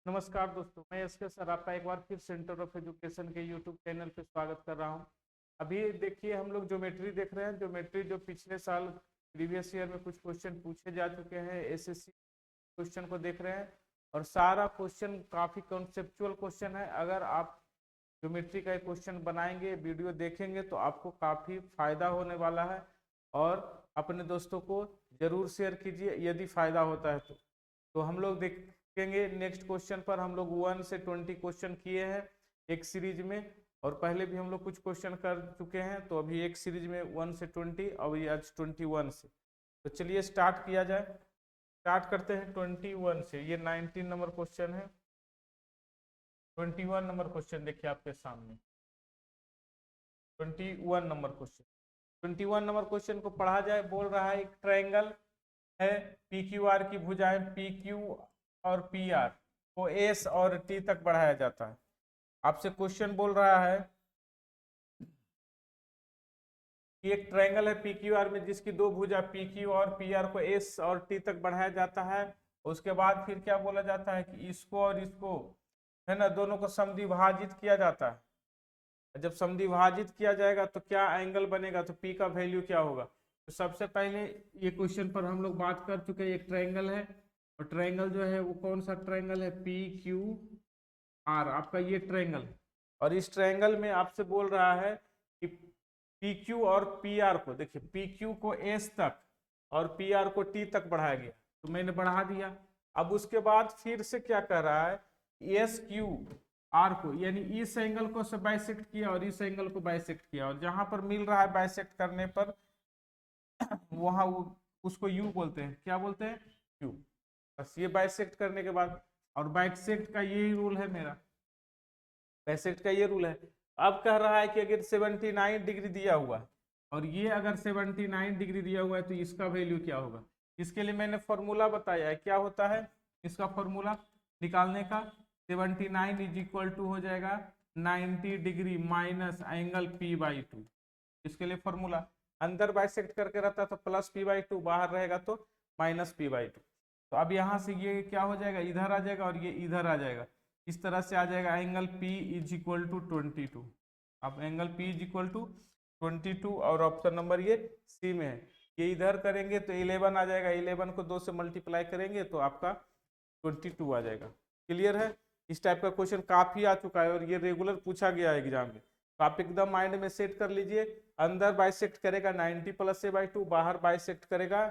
नमस्कार दोस्तों, मैं एसके सर आपका एक बार फिर सेंटर ऑफ एजुकेशन के यूट्यूब चैनल पे स्वागत कर रहा हूं। अभी देखिए हम लोग ज्योमेट्री देख रहे हैं। ज्योमेट्री जो पिछले साल प्रीवियस ईयर में कुछ क्वेश्चन पूछे जा चुके हैं, एसएससी क्वेश्चन को देख रहे हैं। और सारा क्वेश्चन काफ़ी कॉन्सेप्चुअल क्वेश्चन है। अगर आप ज्योमेट्री का एक क्वेश्चन बनाएंगे, वीडियो देखेंगे तो आपको काफ़ी फायदा होने वाला है। और अपने दोस्तों को जरूर शेयर कीजिए यदि फायदा होता है तो हम लोग देखेंगे नेक्स्ट क्वेश्चन पर। हम लोग 1 से 20 क्वेश्चन किए हैं एक सीरीज में, और पहले भी हम लोग कुछ क्वेश्चन कर चुके हैं। तो अभी एक सीरीज में 1 से 20 और ये आज 21 से। तो चलिए स्टार्ट किया जाए। स्टार्ट करते हैं 21 से। ये 19 नंबर क्वेश्चन है। 21 नंबर क्वेश्चन देखिए आपके सामने। 21 नंबर क्वेश्चन 21 नंबर क्वेश्चन को पढ़ा जाए। बोल रहा है एक ट्रायंगल है, पी क्यू आर की भुजाएं पी क्यू और पी आर को एस और टी तक बढ़ाया जाता है। आपसे क्वेश्चन बोल रहा है कि एक ट्रायंगल है पी क्यू आर में जिसकी दो भुजा पी क्यू और पी आर को एस और टी तक बढ़ाया जाता है। उसके बाद फिर क्या बोला जाता है कि इसको और इसको है ना, दोनों को समद्विभाजित किया जाता है। जब समद्विभाजित किया जाएगा तो क्या एंगल बनेगा, तो पी का वैल्यू क्या होगा। तो सबसे पहले ये क्वेश्चन पर हम लोग बात कर चुके हैं। एक ट्रायंगल है और ट्रायंगल जो है वो कौन सा ट्रायंगल है, पी क्यू आर आपका ये ट्रायंगल। और इस ट्रायंगल में आपसे बोल रहा है कि पी क्यू और पी आर को, देखिए पी क्यू को एस तक और पी आर को टी तक बढ़ाया गया, तो मैंने बढ़ा दिया। अब उसके बाद फिर से क्या कर रहा है, एस क्यू आर को यानी इस एंगल को से बाइसेक्ट किया और इस एंगल को बाइसेक्ट किया, और जहां पर मिल रहा है बाइसेक्ट करने पर वहां उसको यू बोलते हैं। क्या बोलते हैं, यू। बस ये बाइसेक्ट करने के बाद, और बाइसेक्ट का यही रूल है मेरा, बाइसेक्ट का ये रूल है। अब कह रहा है कि अगर 79 डिग्री दिया हुआ है और ये अगर 79 डिग्री दिया हुआ है तो इसका वैल्यू क्या होगा। इसके लिए मैंने फॉर्मूला बताया है। क्या होता है इसका फॉर्मूला निकालने का, 79 इज इक्वल टू हो जाएगा 90 डिग्री माइनस एंगल P/2। इसके लिए फॉर्मूला, अंदर बाइसेक्ट करके रहता तो प्लस P/2, बाहर रहेगा तो माइनस P/2। तो अब यहाँ से ये क्या हो जाएगा, इधर आ जाएगा और ये इधर आ जाएगा। इस तरह से आ जाएगा angle P is equal to 22। अब angle P is equal to 22 और ऑप्शन नंबर ये सी में है। ये इधर करेंगे तो 11 आ जाएगा, 11 को 2 से मल्टीप्लाई करेंगे तो आपका 22 आ जाएगा। क्लियर है। इस टाइप का क्वेश्चन काफी आ चुका है और ये रेगुलर पूछा गया है एग्जाम में, तो आप एकदम माइंड में सेट कर लीजिए। अंदर बाइसेक्ट करेगा 90 प्लस A/2, बाहर बाइसेक्ट करेगा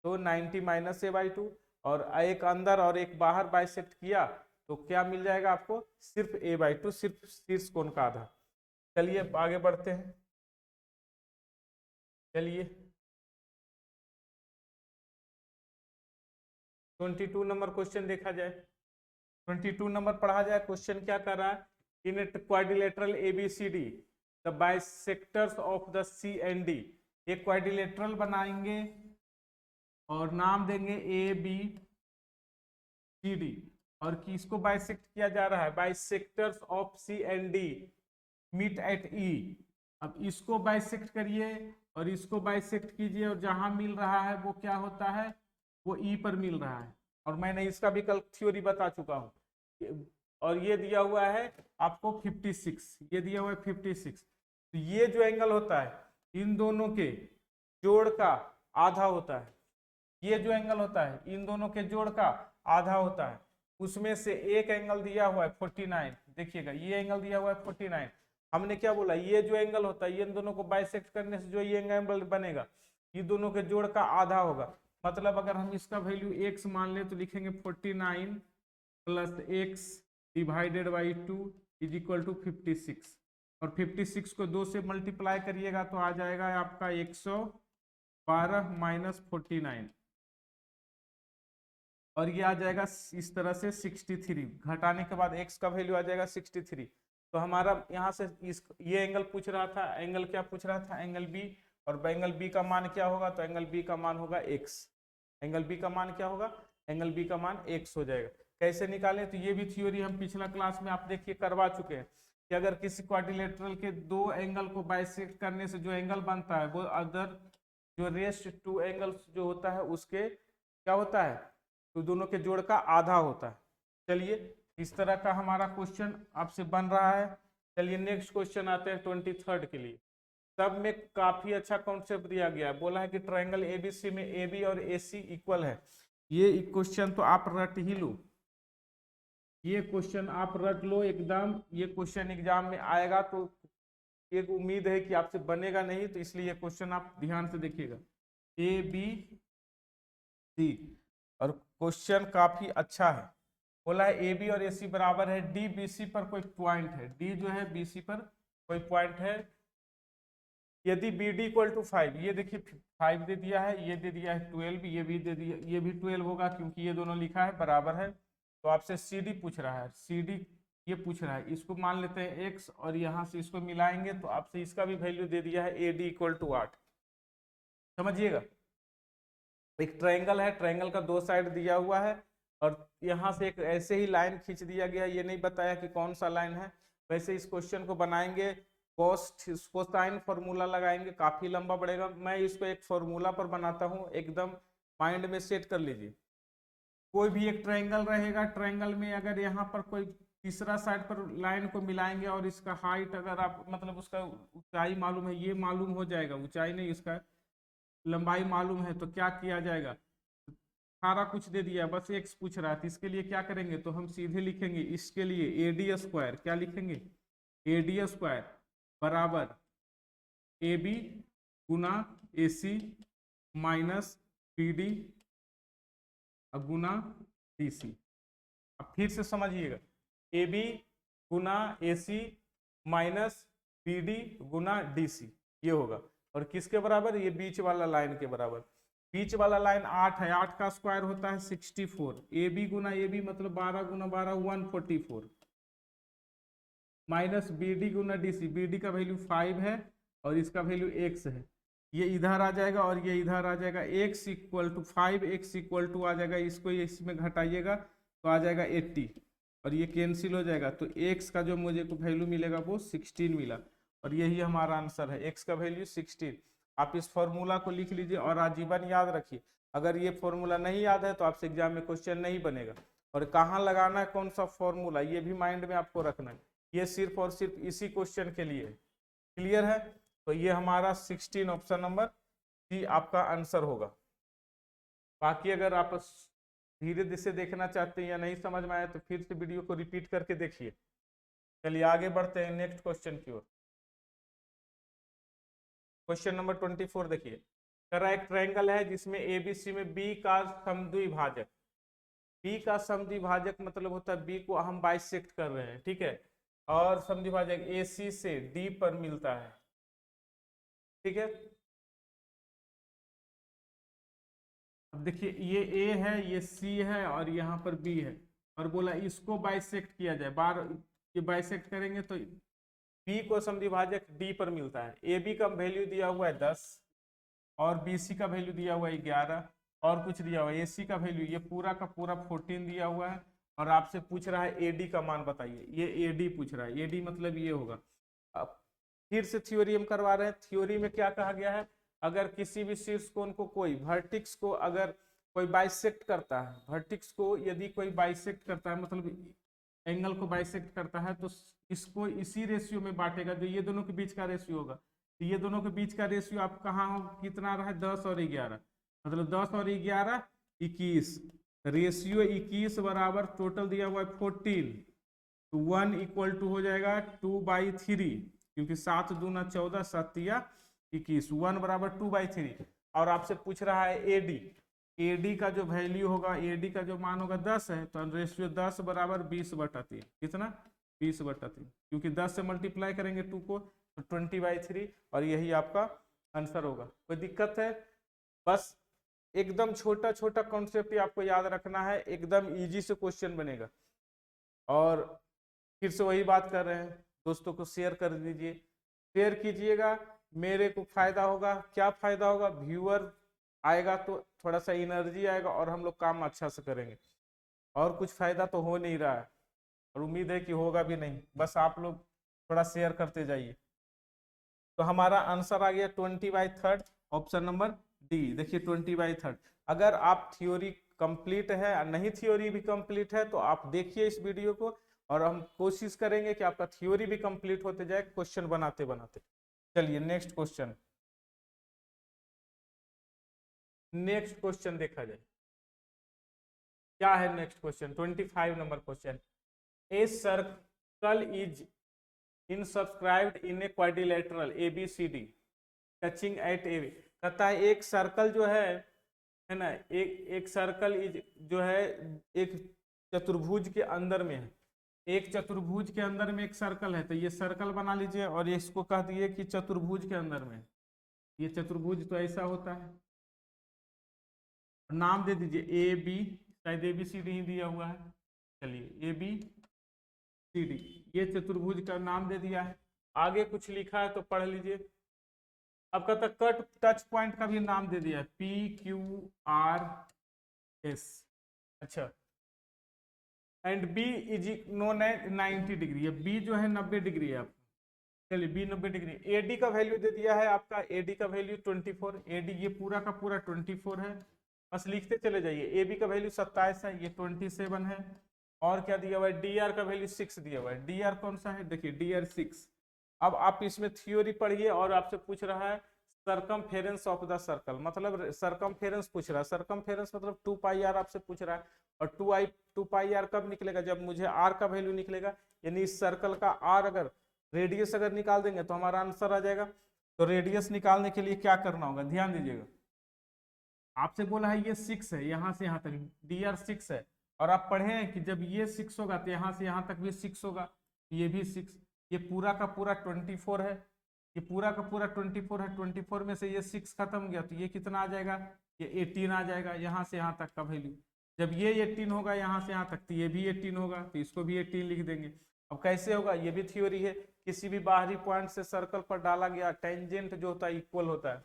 तो 90 माइनस A/2, और एक अंदर और एक बाहर बाइसेक्ट किया तो क्या मिल जाएगा आपको, सिर्फ A/2, सिर्फ शीर्ष कोण का आधा। चलिए आगे बढ़ते हैं। चलिए 22 नंबर क्वेश्चन देखा जाए। 22 नंबर पढ़ा जाए। क्वेश्चन क्या कर रहा है, in a quadrilateral ABCD the bisectors of the C and D। एक क्वाड्रिलेटरल बनाएंगे और नाम देंगे ABCD, और किसको बाइसेक्ट किया जा रहा है, bisectors of C and D meet at E। अब इसको बाइसेक्ट करिए और इसको बाइसेक्ट कीजिए, और जहां मिल रहा है वो क्या होता है, वो E पर मिल रहा है। और मैंने इसका भी कल थ्योरी बता चुका हूं। और ये दिया हुआ है आपको 56, ये दिया हुआ है 56। तो ये जो एंगल होता है इन दोनों के जोड़ का आधा होता है। ये जो एंगल होता है इन दोनों के जोड़ का आधा होता है। उसमें से एक एंगल दिया हुआ है 49, देखिएगा ये एंगल दिया हुआ है 49। हमने क्या बोला, ये जो एंगल होता है इन दोनों को बाइसेक्ट करने से जो ये एंगल बनेगा ये दोनों के जोड़ का आधा होगा। मतलब अगर हम इसका वैल्यू x मान ले तो लिखेंगे 49 plus x divided by 2 is equal to 56। और 56 को 2 से मल्टीप्लाई करिएगा तो आ जाएगा आपका 112 माइनस 49, और ये आ जाएगा इस तरह से 63। घटाने के बाद x का वैल्यू आ जाएगा 63। तो हमारा यहाँ से ये एंगल पूछ रहा था, एंगल क्या पूछ रहा था, एंगल B। और एंगल B का मान क्या होगा, तो एंगल B का मान होगा x। एंगल B का मान क्या होगा, एंगल B का मान x हो जाएगा। कैसे निकालें, तो ये भी थ्योरी हम पिछला क्लास में आप देखिए करवा चुके हैं कि अगर किसी क्वाड्रिलेटरल के दो एंगल को बाइसेक्ट करने से जो एंगल बनता है वो अदर जो रेस्ट टू एंगल्स जो होता है उसके क्या होता है, तो दोनों के जोड़ का आधा होता है। चलिए इस तरह का हमारा क्वेश्चन आपसे बन रहा है। चलिए नेक्स्ट क्वेश्चन आते हैं 23rd के लिए। सब में काफी अच्छा कॉन्सेप्ट दिया गया है, बोला है कि ट्रायंगल एबीसी में एबी और एसी इक्वल है। ये क्वेश्चन तो आप रट ही लो, ये क्वेश्चन आप रट लो एकदम। ये क्वेश्चन एग्जाम में आएगा तो एक उम्मीद है कि आपसे बनेगा नहीं, तो इसलिए ये क्वेश्चन आप ध्यान से देखिएगा। ए बी सी, और क्वेश्चन काफी अच्छा है। बोला है ए बी और ए सी बराबर है डी बी सी पर कोई पॉइंट है, डी जो है बी सी पर कोई पॉइंट है। यदि बी डी इक्वल टू 5, ये देखिए 5 दे दिया है, ये दे दिया है 12, ये भी दे दिया, ये भी 12 होगा क्योंकि ये दोनों लिखा है बराबर है। तो आपसे सी डी पूछ रहा है, सी डी ये पूछ रहा है, इसको मान लेते हैं x और यहाँ से इसको मिलाएंगे तो आपसे इसका भी वैल्यू दे दिया है ए डी इक्वल टू 8। समझिएगा, एक ट्रायंगल है, ट्रायंगल का दो साइड दिया हुआ है और यहाँ से एक ऐसे ही लाइन खींच दिया गया, ये नहीं बताया कि कौन सा लाइन है। वैसे इस क्वेश्चन को बनाएंगे, कोसाइन फॉर्मूला लगाएंगे, काफी लंबा पड़ेगा। मैं इसको एक फॉर्मूला पर बनाता हूँ, एकदम माइंड में सेट कर लीजिए। कोई भी एक ट्रायंगल रहेगा, ट्रायंगल में अगर यहाँ पर कोई तीसरा साइड पर लाइन को मिलाएंगे और इसका हाइट अगर आप मतलब उसका ऊंचाई मालूम है, ये मालूम हो जाएगा, ऊंचाई नहीं इसका लंबाई मालूम है, तो क्या किया जाएगा, सारा कुछ दे दिया, बस एक्स पूछ रहा है। तो इसके लिए क्या करेंगे, तो हम सीधे लिखेंगे इसके लिए ए डी स्क्वायर, क्या लिखेंगे, ए डी स्क्वायर बराबर ए बी गुना A C minus B D गुना डी सी। अब फिर से समझिएगा, ए बी गुना A C minus B D गुना डी सी, ये होगा। और किसके बराबर, ये बीच वाला लाइन के बराबर। बीच वाला लाइन 8 है, 8 का स्क्वायर होता है 64, ए बी गुना ए बी मतलब 12 गुना 12 144, माइनस बी डी गुना डी सी, बी डी का वैल्यू 5 है और इसका वैल्यू x है, ये इधर आ जाएगा और ये इधर आ जाएगा। x equal to 5, x equal to आ जाएगा, इसको इसमें घटाइएगा तो आ जाएगा 80 और ये कैंसिल हो जाएगा। तो x का जो मुझे को वैल्यू मिलेगा वो 16 मिला और यही हमारा आंसर है, x का वैल्यू 16। आप इस फॉर्मूला को लिख लीजिए और आजीवन याद रखिए। अगर ये फॉर्मूला नहीं याद है तो आपसे एग्जाम में क्वेश्चन नहीं बनेगा। और कहाँ लगाना है, कौन सा फॉर्मूला, ये भी माइंड में आपको रखना है। ये सिर्फ और सिर्फ इसी क्वेश्चन के लिए है। क्लियर है, तो ये हमारा 16 ऑप्शन नंबर सी आपका आंसर होगा। बाकी अगर आप धीरे से देखना चाहते हैं या नहीं समझ में आए तो फिर से वीडियो को रिपीट करके देखिए। चलिए आगे बढ़ते हैं नेक्स्ट क्वेश्चन की ओर। क्वेश्चन नंबर 24 देखिए, कह रहा है एक ट्रायंगल है जिसमें एबीसी में बी का समद्विभाजक, बी का समद्विभाजक मतलब होता है बी को हम बाइसेक्ट कर रहे हैं, ठीक है, और समद्विभाजक एसी से डी पर मिलता है, ठीक है। अब देखिए ये ए है, ये सी है और यहाँ पर बी है, और बोला इसको बाइसेक्ट किया जाए। बार ये बाइसेक्ट करेंगे तो बी को समद्विभाजक डी पर मिलता है। ए बी का वैल्यू दिया हुआ है 10 और बी सी का वैल्यू दिया हुआ है 11 और कुछ दिया हुआ है। ए सी का वैल्यू ये पूरा का पूरा 14 दिया हुआ है और आपसे पूछ रहा है ए डी का मान बताइए। ये ए डी पूछ रहा है, ए डी मतलब ये होगा। अब फिर से थ्योरी हम करवा रहे हैं। थ्योरी में क्या कहा गया है, अगर किसी भी शीर्ष कोण को कोई वर्टिक्स को अगर कोई बाइसेक्ट करता है, वर्टिक्स को यदि कोई बाइसेक्ट करता है मतलब एंगल को बाइसेक्ट करता है, तो इसको इसी रेशियो में बांटेगा जो ये दोनों के बीच का रेशियो होगा। तो ये दोनों के बीच का रेशियो आप कहाँ हो, कितना रहा है, 10 और 11, मतलब 10 और 11 21, रेशियो 21 बराबर टोटल दिया हुआ है 14, तो 1 इक्वल टू हो जाएगा 2/3, क्योंकि 7 दूना 14 7 या 21, 1 बराबर 2/3। और आपसे पूछ रहा है एडी, एडी का जो वैल्यू होगा, एडी का जो मान होगा 10 है, तो रेशियो 10 बराबर 20/3, कितना 20/3, क्योंकि 10 से मल्टीप्लाई करेंगे 2 को तो 20/3 और यही आपका आंसर होगा। कोई दिक्कत है, बस एकदम छोटा छोटा कॉन्सेप्ट ही आपको याद रखना है, एकदम इजी से क्वेश्चन बनेगा। और फिर से वही बात कर रहे हैं, दोस्तों को शेयर कर दीजिए, शेयर कीजिएगा, मेरे को फायदा होगा। क्या फायदा होगा, व्यूअर आएगा तो थोड़ा सा एनर्जी आएगा और हम लोग काम अच्छा से करेंगे। और कुछ फायदा तो हो नहीं रहा है और उम्मीद है कि होगा भी नहीं, बस आप लोग थोड़ा शेयर करते जाइए। तो हमारा आंसर आ गया 20/3 ऑप्शन नंबर डी। देखिए 20/3, अगर आप थ्योरी कंप्लीट है और नहीं थ्योरी भी कंप्लीट है, तो आप देखिए इस वीडियो को, और हम कोशिश करेंगे कि आपका थ्योरी भी कंप्लीट होते जाए क्वेश्चन बनाते बनाते। चलिए नेक्स्ट क्वेश्चन, नेक्स्ट क्वेश्चन देखा जाए क्या है। Next question 25 number question, a circle is in subscribed in a quadrilateral ABCD touching at A, कहता है एक सर्कल जो है ना, एक सर्कल इज जो है एक चतुर्भुज के अंदर में है, एक चतुर्भुज के अंदर में एक सर्कल है, तो ये सर्कल बना लीजिए और इसको कह दिए कि चतुर्भुज के अंदर में, ये चतुर्भुज तो ऐसा होता है, नाम दे दीजिए AB, शायद ABCD ही दिया हुआ है, चलिए ABCD, ये चतुर्भुज का नाम दे दिया है। आगे कुछ लिखा है तो पढ़ लीजिए। अब कहता कट टच पॉइंट का भी नाम दे दिया है PQRS, अच्छा, and B is known at 90 degree, B जो है 90 डिग्री है आपका, चलिए B 90 डिग्री। AD का वैल्यू दे दिया है आपका, AD का वैल्यू 24, AD ये पूरा का पूरा 24 है, बस लिखते चले जाइए। AB का वैल्यू 27 है, ये 27 है, और क्या दिया हुआ है, DR का वैल्यू 6 दिया हुआ है। DR कौन सा है, देखिए DR 6। अब आप इसमें थ्योरी पढ़िए, और आपसे पूछ रहा है सरकमफेरेंस ऑफ द सर्कल, मतलब सरकमफेरेंस पूछ रहा है, सरकमफेरेंस मतलब 2πr आपसे पूछ रहा है, और 2πr कब निकलेगा, जब मुझे r का वैल्यू निकलेगा, यानी इस सर्कल का r अगर रेडियस अगर निकाल देंगे तो हमारा आंसर आ जाएगा। तो रेडियस निकालने के लिए क्या करना होगा, ध्यान दीजिएगा, आपसे बोला है ये 6 है, यहां से यहां तक DR 6 है, और आप पढ़े हैं कि जब ये 6 होगा तो यहां से यहां तक भी 6 होगा, ये भी 6, ये पूरा का पूरा 24 है, ये पूरा का पूरा 24 है, 24 में से ये 6 खत्म गया तो ये कितना आ जाएगा, ये 18 आ जाएगा, यहाँ से यहाँ तक का वैल्यू। जब ये 18 होगा यहाँ से यहाँ तक तो ये भी 18 होगा, तो इसको भी 18 लिख देंगे। अब कैसे होगा, ये भी थ्योरी है, किसी भी बाहरी पॉइंट से सर्कल पर डाला गया टेंजेंट जो होता है इक्वल होता है।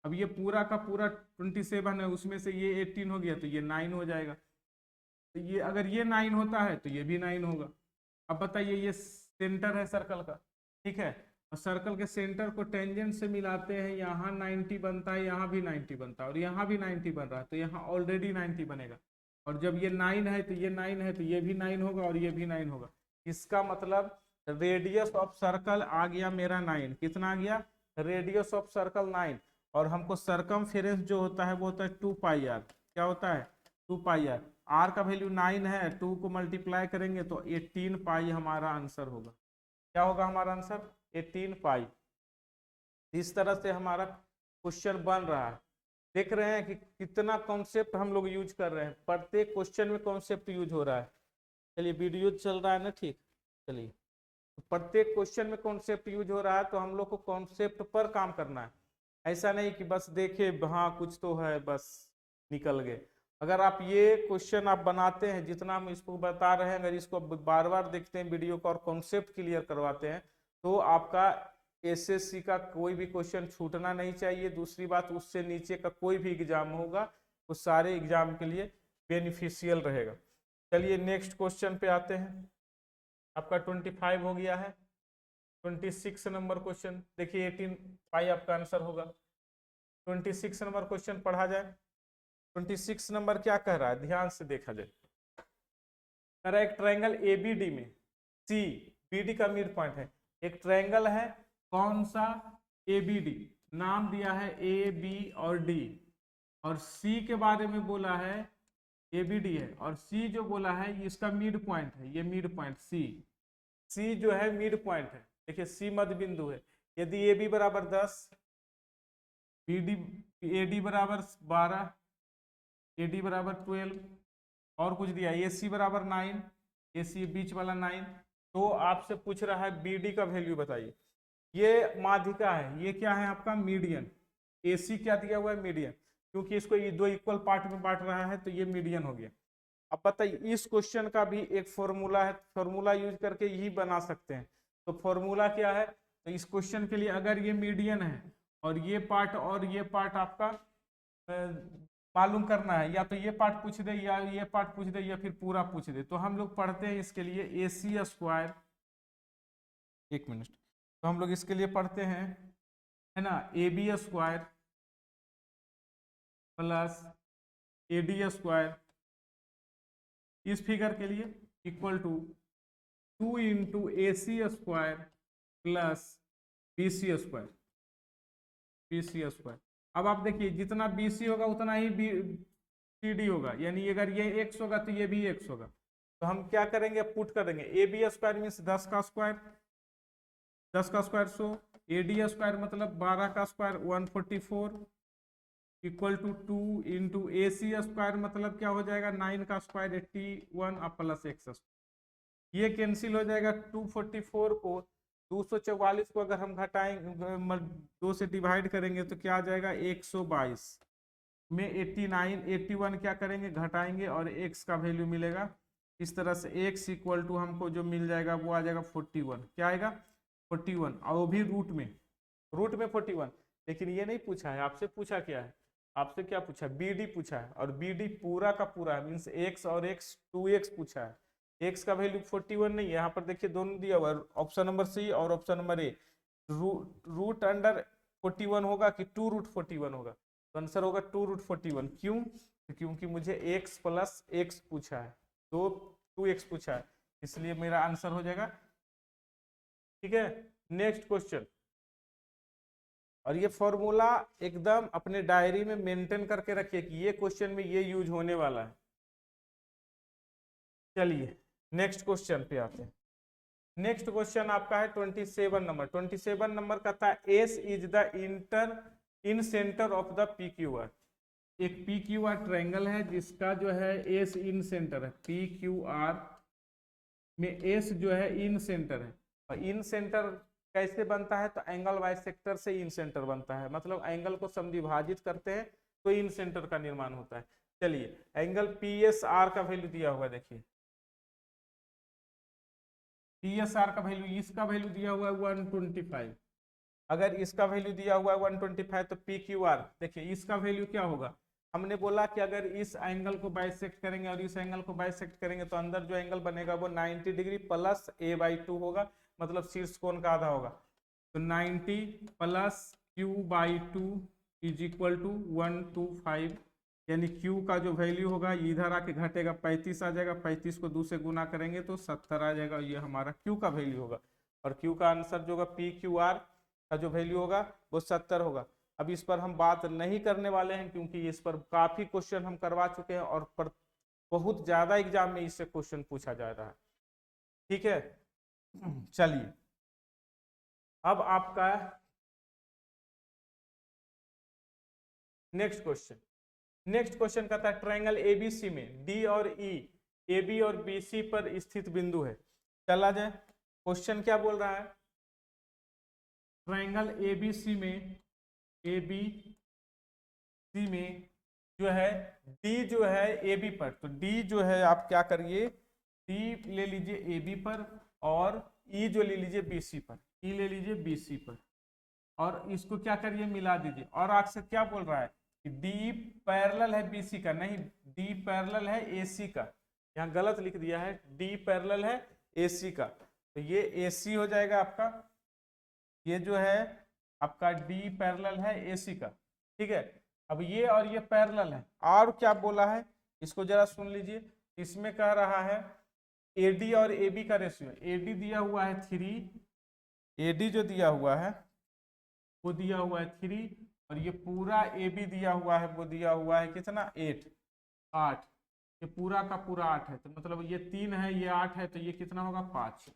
अब ये पूरा का पूरा 27 है, उसमें से ये 18 हो गया तो ये 9 हो जाएगा, तो ये अगर ये 9 होता है तो ये भी 9 होगा। अब बताइए ये सेंटर है सर्कल का, ठीक है, और सर्कल के सेंटर को टेंजेंट से मिलाते हैं, यहाँ 90 बनता है, यहाँ भी 90 बनता है, और यहाँ भी 90 बन रहा है, तो यहाँ ऑलरेडी 90 बनेगा, और जब ये 9 है तो ये 9 है तो ये भी 9 होगा और ये भी 9 होगा। इसका मतलब रेडियस ऑफ सर्कल आ गया मेरा 9, कितना आ गया, रेडियस ऑफ सर्कल 9, और हमको सरकमफेरेंस जो होता है वो होता है 2πr, क्या होता है 2πr, r का वैल्यू 9 है, 2 को मल्टीप्लाई करेंगे तो 18 पाई हमारा आंसर होगा। क्या होगा हमारा आंसर, 18 पाई। इस तरह से हमारा क्वेश्चन बन रहा है, देख रहे हैं कि कितना कॉन्सेप्ट हम लोग यूज कर रहे हैं, प्रत्येक क्वेश्चन में कॉन्सेप्ट यूज हो रहा है। चलिए वीडियो चल रहा है ना, ठीक, चलिए, प्रत्येक क्वेश्चन में कॉन्सेप्ट यूज हो रहा है, तो हम लोग को कॉन्सेप्ट पर काम करना है, ऐसा नहीं कि बस देखे हाँ कुछ तो है बस निकल गए। अगर आप ये क्वेश्चन आप बनाते हैं, जितना हम इसको बता रहे हैं, अगर इसको बार बार देखते हैं वीडियो को और कॉन्सेप्ट क्लियर करवाते हैं, तो आपका SSC का कोई भी क्वेश्चन छूटना नहीं चाहिए। दूसरी बात, उससे नीचे का कोई भी एग्जाम होगा वो सारे एग्जाम के लिए बेनिफिशियल रहेगा। चलिए नेक्स्ट क्वेश्चन पे आते हैं, आपका 25 हो गया है। 26 नंबर क्वेश्चन देखिए, 18 पाई आपका आंसर होगा। 26 नंबर क्वेश्चन पढ़ा जाए। 26 नंबर क्या कह रहा है, ध्यान से देखा जाए, कह रहा है एक ट्रायंगल ABD में C BD का मिड पॉइंट है, एक ट्रायंगल है, कौन सा, ABD, नाम दिया है A B और D, और C के बारे में बोला है ABD है, और C जो बोला है इसका मिड पॉइंट है, ये मिड पॉइंट C जो है मिड पॉइंट है, देखिए C मध्य बिंदु है। यदि AB बराबर 10, AD बराबर 12, AD बराबर 12, और कुछ दिया AC बराबर 9, AC बीच वाला 9, तो आपसे पूछ रहा है BD का वैल्यू बताइए। ये माध्यिका है, ये क्या है आपका मीडियन, AC क्या दिया हुआ है, मीडियन, क्योंकि इसको ये दो इक्वल पार्ट में बांट रहा है तो ये मीडियन हो गया। अब बताइए इस क्वेश्चन का भी एक फॉर्मूला है, फॉर्मूला यूज करके यही बना सकते हैं। तो फॉर्मूला क्या है, तो इस क्वेश्चन के लिए अगर ये मीडियन है और ये पार्ट आपका मालूम करना है, या तो ये पार्ट पूछ दे या ये पार्ट पूछ दे या फिर पूरा पूछ दे, तो हम लोग पढ़ते हैं इसके लिए AC स्क्वायर, एक मिनट, तो हम लोग इसके लिए पढ़ते हैं है ना AB square plus AD square इस फिगर के लिए equal to 2 into AC square plus BC square, BC square. अब आप देखिए जितना BC होगा उतना ही CD होगा, यानी अगर ये x होगा तो ये भी x होगा। तो हम क्या करेंगे, पुट करेंगे AB स्क्वायर मीन्स 10 का स्क्वायर, 10 का स्क्वायर, सो AD स्क्वायर मतलब 12 का square 144 equal to 2 into AC square मतलब क्या हो जाएगा 9 का स्क्वायर 81 और प्लस x, ये कैंसिल हो जाएगा। 244 को 244 को अगर हम घटाएंगे 2 से डिवाइड करेंगे तो क्या आ जाएगा 122 में 89 81 क्या करेंगे घटाएंगे और x का वैल्यू मिलेगा इस तरह से, x इक्वल टू हमको जो मिल जाएगा वो आ जाएगा 41, क्या आएगा 41, और वो भी रूट में 41। लेकिन ये नहीं पूछा है आपसे, पूछा क्या है, आपसे क्या पूछा BD पूछा है, और BD पूरा का पूरा है मीन्स x और x 2x पूछा है, x का वैल्यू 41 नहीं है, यहाँ पर देखिए दोनों दिया हुआ है, ऑप्शन नंबर सी और option number A. Root under 41 होगा कि 2 रूट 41 होगा, तो आंसर होगा 2 रूट 41। क्यों, क्योंकि मुझे x प्लस x पूछा है, 2x पूछा है, इसलिए मेरा आंसर हो जाएगा। ठीक है, नेक्स्ट क्वेश्चन, और ये फॉर्मूला एकदम अपने डायरी में मेंटेन करके रखिए कि ये क्वेश्चन में ये यूज होने वाला है। चलिए नेक्स्ट क्वेश्चन पे आते हैं। नेक्स्ट क्वेश्चन आपका है 27 नंबर। 27 नंबर का था S is the in centre of the PQR। एक PQR ट्रायंगल है जिसका जो है एस इन सेंटर है, PQR में एस जो है इन सेंटर है, और इन सेंटर कैसे बनता है, तो एंगल बाइसेक्टर से इन सेंटर बनता है, मतलब एंगल को समद्विभाजित करते हैं तो इन सेंटर का निर्माण होता है। चलिए एंगल PSR का वैल्यू दिया हुआ, देखिए PSR का वैल्यू, इसका वैल्यू दिया हुआ है 125, अगर इसका वैल्यू दिया हुआ है 125 तो PQR देखिए इसका वैल्यू क्या होगा, हमने बोला कि अगर इस एंगल को बाइसेक्ट करेंगे और इस एंगल को बाइसेक्ट करेंगे तो अंदर जो एंगल बनेगा वो 90 डिग्री प्लस a/2 होगा, मतलब शीर्ष कोण का आधा होगा, तो 90 plus q/2 is equal to 125, यानी q का जो वैल्यू होगा इधर आके घटेगा 35 आ जाएगा, 35 को 2 से गुना करेंगे तो 70 आ जाएगा, ये हमारा q का वैल्यू होगा, और q का आंसर जो होगा PQR का जो वैल्यू होगा वो 70 होगा। अब इस पर हम बात नहीं करने वाले हैं क्योंकि इस पर काफी क्वेश्चन हम करवा चुके हैं और बहुत ज्यादा एग्जाम में इससे क्वेश्चन पूछा जा रहा है। ठीक है, चलिए अब आपका नेक्स्ट क्वेश्चन का था ट्रायंगल ABC में D और E, AB और BC पर स्थित बिंदु है। चला जाए, क्वेश्चन क्या बोल रहा है, ट्रायंगल ABC में जो है D जो है AB पर, तो D जो है आप क्या करिए, D ले लीजिए AB पर और E जो ले लीजिए BC पर, E ले लीजिए BC पर, और इसको क्या करिए मिला दीजिए, और आपसे क्या बोल रहा है कि D पैरेलल है BC का, नहीं D पैरेलल है AC का, यहाँ गलत लिख दिया है, D पैरेलल है AC का, तो ये AC हो जाएगा आपका, ये जो है आपका D पैरेलल है AC का। ठीक है, अब ये और ये पैरेलल है, और क्या बोला है इसको जरा सुन लीजिए, इसमें कह रहा है AD और AB का रेशियो, AD दिया हुआ है 3, AD जो दिया हुआ है वो दिया हुआ है 3, और ये पूरा AB दिया हुआ है वो दिया हुआ है कितना 8, ये पूरा का पूरा 8 है, तो मतलब ये 3 है ये 8 है, तो ये कितना होगा 5।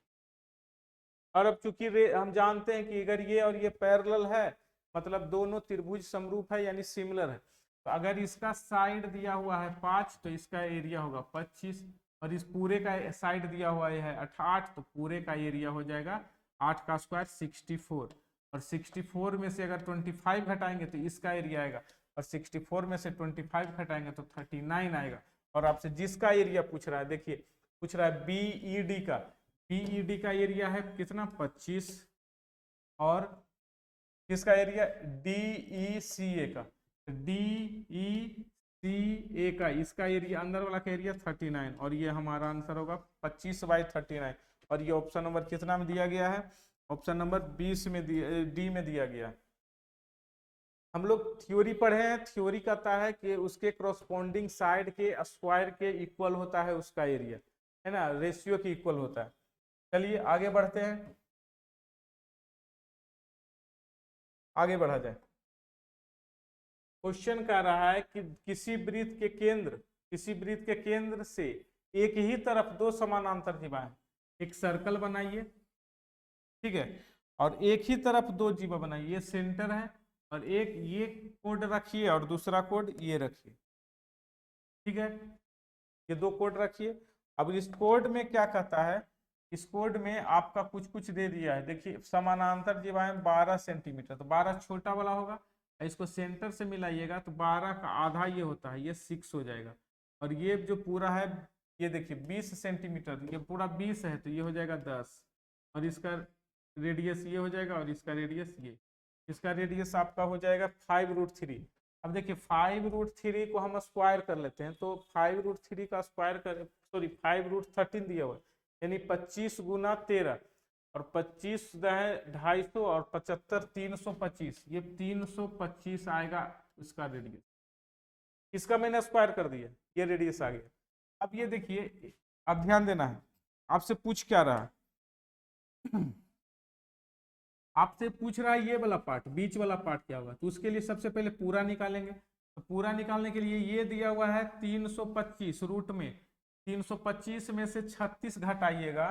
और अब चूंकि हम जानते हैं कि अगर ये और ये पैरेलल है मतलब दोनों त्रिभुज समरूप है यानी सिमिलर है, तो अगर इसका साइड दिया हुआ है 5 तो इसका एरिया होगा 25, और इस पूरे का साइड दिया हुआ है 8 तो पूरे का एरिया हो जाएगा 8 का स्क्वायर 64, और 64 में से अगर 25 घटाएंगे तो इसका एरिया आएगा, और 64 में से 25 घटाएंगे तो 39 आएगा। और आपसे जिसका एरिया पूछ रहा है, देखिए पूछ रहा है BED का, BED का एरिया है कितना 25, और किसका एरिया DECA का, DECA का इसका एरिया अंदर वाला का एरिया 39, और ये हमारा आंसर होगा 25/39, और ये ऑप्शन नंबर कितना में दिया गया है, ऑप्शन नंबर 20 में D में दिया गया। हम लोग थ्योरी पढ़े हैं, थ्योरी कहता है कि उसके क्रॉसपोंडिंग साइड के स्क्वायर के इक्वल होता है उसका एरिया, है ना, रेशियो के इक्वल होता है। चलिए आगे बढ़ते हैं, आगे बढ़ा जाए। क्वेश्चन कह रहा है कि किसी वृत्त के केंद्र से एक ही तरफ दो समानांतर जीवाएं, एक सर्कल बनाइए, ठीक है, और एक ही तरफ दो जीवा बनाइए, ये सेंटर है, और एक ये कोड रखिए और दूसरा कोड ये रखिए, ठीक है, ये दो कोड रखिए। अब इस कोड में क्या कहता है, इस कोड में आपका कुछ कुछ दे दिया है, देखिए समानांतर जीवाएं 12 सेंटीमीटर, तो 12 छोटा वाला होगा, इसको सेंटर से मिलाइएगा तो 12 का आधा ये होता है, ये 6 हो जाएगा, और ये जो पूरा है ये देखिए 20 सेंटीमीटर, ये पूरा 20 है तो ये हो जाएगा 10, और इसका रेडियस ये हो जाएगा, और इसका रेडियस ये, इसका रेडियस आपका हो जाएगा 5√3। अब देखिए 5√3 को हम स्क्वायर कर लेते हैं, तो 5√3 का स्क्वायर कर, सॉरी 5√13 दिया हुआ है, यानी 25 गुना 13, और 25 है 250, और 75 325, ये 325 आएगा इसका रेडियस, इसका मैंने स्क्वायर कर दिया, ये रेडियस आ गया। अब ये देखिए, अब ध्यान देना है, आपसे पूछ क्या रहा है आपसे पूछ रहा है ये वाला पार्ट, बीच वाला पार्ट क्या होगा, तो उसके लिए सबसे पहले पूरा निकालेंगे, तो पूरा निकालने के लिए ये दिया हुआ है 325 रूट में, 325 में से 36 घटाइएगा,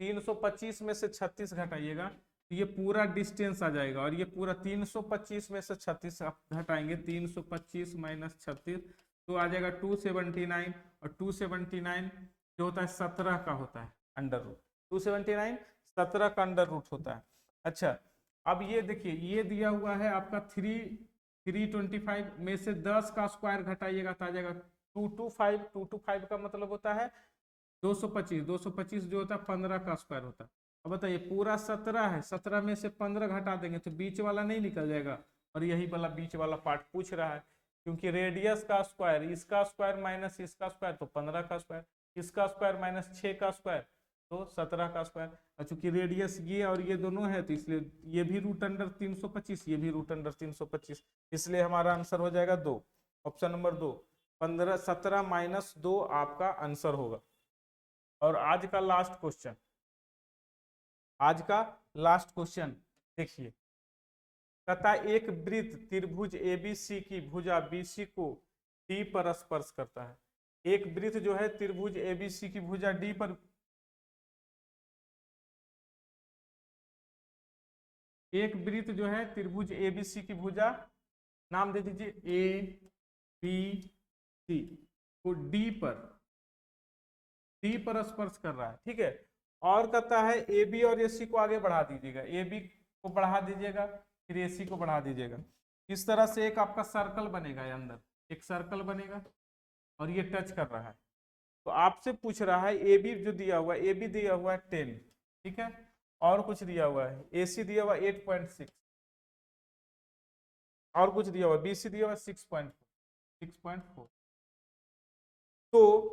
325 में से 36 घटाइएगा तो ये पूरा डिस्टेंस आ जाएगा, और ये पूरा 325 में से 36 घटाएंगे, 325 माइनस 36 तो आ जाएगा 279, और 279 जो होता है 17 का होता है अंडर रूट, 279 17 का अंडर रूट होता है। अच्छा, अब ये देखिए ये दिया हुआ है आपका 325 में से 10 का स्क्वायर घटाइएगा तो आ जाएगा 225, 225 का मतलब होता है 225, 225 जो होता है 15 का स्क्वायर होता है। अब बताइए पूरा 17 है, 17 में से 15 घटा देंगे तो बीच वाला नहीं निकल जाएगा, और यही वाला बीच वाला पार्ट पूछ रहा है, क्योंकि रेडियस का स्क्वायर, इसका स्क्वायर माइनस इसका स्क्वायर तो 15 का स्क्वायर, इसका स्क्वायर माइनस 6 का स्क्वायर तो 17 का स्क्वायर, और चूंकि रेडियस ये और ये दोनों है तो इसलिए ये भी रूट अंडर 325, ये भी रूट अंडर 325, इसलिए हमारा आंसर हो जाएगा 2, ऑप्शन नंबर 2, 15 17 माइनस 2 आपका आंसर होगा। और आज का लास्ट क्वेश्चन, आज का लास्ट क्वेश्चन देखिए, कहता एक वृत्त त्रिभुज एबीसी की भुजा बीसी को डी पर स्पर्श करता है, एक वृत्त जो है त्रिभुज एबीसी की भुजा डी पर, एक वृत्त जो है त्रिभुज एबीसी की भुजा, नाम दे दीजिए ए बी सी, को डी पर स्पर्श कर रहा है, ठीक है, और कहता है ए बी और ए सी को आगे बढ़ा दीजिएगा, ए बी को बढ़ा दीजिएगा फिर ए सी को बढ़ा दीजिएगा, इस तरह से एक आपका सर्कल बनेगा, अंदर एक सर्कल बनेगा और ये टच कर रहा है। तो आपसे पूछ रहा है ए बी जो दिया हुआ है, ए बी दिया हुआ है 10, ठीक है, और कुछ दिया हुआ है, ए सी दिया हुआ है 8.6, और कुछ दिया हुआ है, बी सी दिया हुआ है 6.4, तो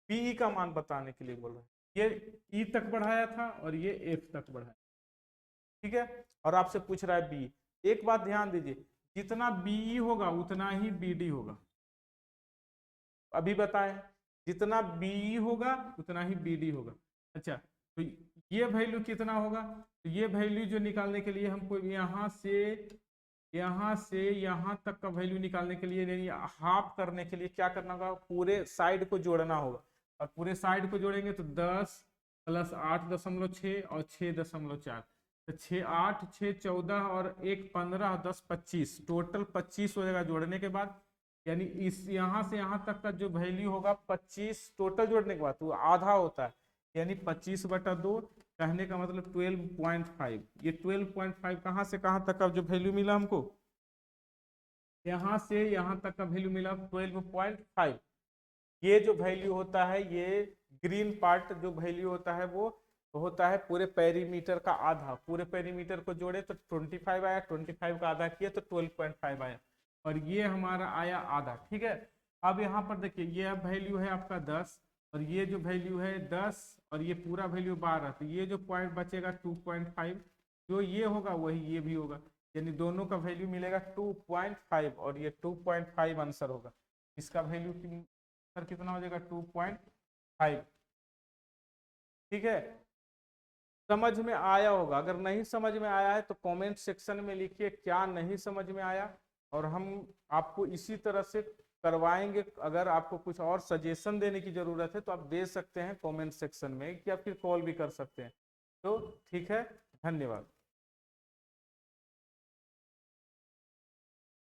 पीई का मान बताने के लिए बोल रहा है, ये ई तक बढ़ाया था और ये एफ तक बढ़ाया, ठीक है, और आपसे पूछ रहा है बी। एक बात ध्यान दीजिए, जितना बीई होगा उतना ही बीडी होगा, अभी बताएं, जितना बीई होगा उतना ही बीडी होगा। अच्छा, तो ये वैल्यू कितना होगा, तो ये वैल्यू जो निकालने के लिए हमको यहाँ से यहाँ तक का वैल्यू निकालने के लिए, यानी हाफ करने के लिए क्या करना होगा, पूरे साइड को जोड़ना होगा, और पूरे साइड को जोड़ेंगे तो 10 प्लस 8.6 और 6.4, तो 6 8 6 14 और 1 15 10 25, टोटल 25 हो जाएगा जोड़ने के बाद, यानी इस यहाँ से यहाँ तक का जो वैल्यू होगा 25 टोटल जोड़ने के बाद तो आधा होता है, यानी 25/2, कहने का मतलब 12.5, ये 12.5 कहाँ से कहाँ तक का जो वैल्यू मिला हमको, यहाँ से यहाँ तक का वैल्यू मिला 12.5, ये जो वैल्यू होता है, ये ग्रीन पार्ट जो वैल्यू होता है वो होता है पूरे पेरीमीटर का आधा, पूरे पेरीमीटर को जोड़े तो 25 आया, 25 का आधा किया तो 12.5 आया, और ये हमारा आया आधा, ठीक है। अब यहाँ पर देखिए ये वैल्यू है आपका 10, और ये जो वैल्यू है 10, और ये पूरा वैल्यू 12, तो ये जो पॉइंट बचेगा 2.5, जो ये होगा वही ये भी होगा, यानी दोनों का वैल्यू मिलेगा 2.5 और ये 2.5 आंसर होगा। इसका वैल्यू कितना हो जाएगा 2.5। ठीक है, समझ में आया होगा। अगर नहीं समझ में आया है तो कमेंट सेक्शन में लिखिए क्या नहीं समझ में आया, और हम आपको इसी तरह से करवाएंगे। अगर आपको कुछ और सजेशन देने की जरूरत है तो आप दे सकते हैं कमेंट सेक्शन में, या फिर कॉल भी कर सकते हैं। तो ठीक है, धन्यवाद।